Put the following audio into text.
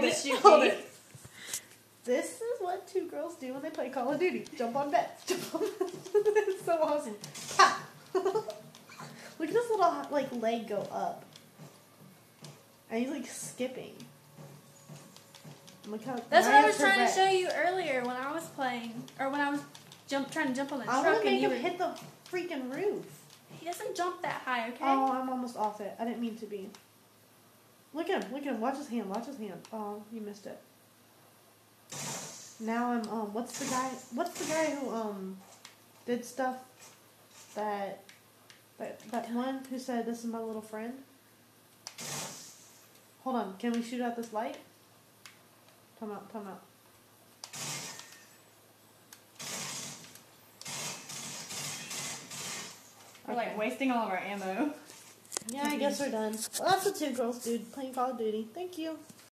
hold to it, shoot hold me. it. This is what two girls do when they play Call of Duty. Jump on beds. Jump on beds. It's so awesome. Ha! Look at this little like leg go up. And he's like skipping. Look how That's what I was Mario trying to progressed. show you earlier when I was playing, or when I was trying to jump on the I truck want to and make you him were. hit the freaking roof. He doesn't jump that high, okay? Oh, I'm almost off it. I didn't mean to be. Look at him. Look at him. Watch his hand. Watch his hand. Oh, you missed it. Now I'm what's the guy who did stuff that one who said this is my little friend? Hold on, can we shoot out this light? Come out. We're like wasting all of our ammo. Yeah, I guess we're done. Well, that's the two girls dude playing Call of Duty. Thank you.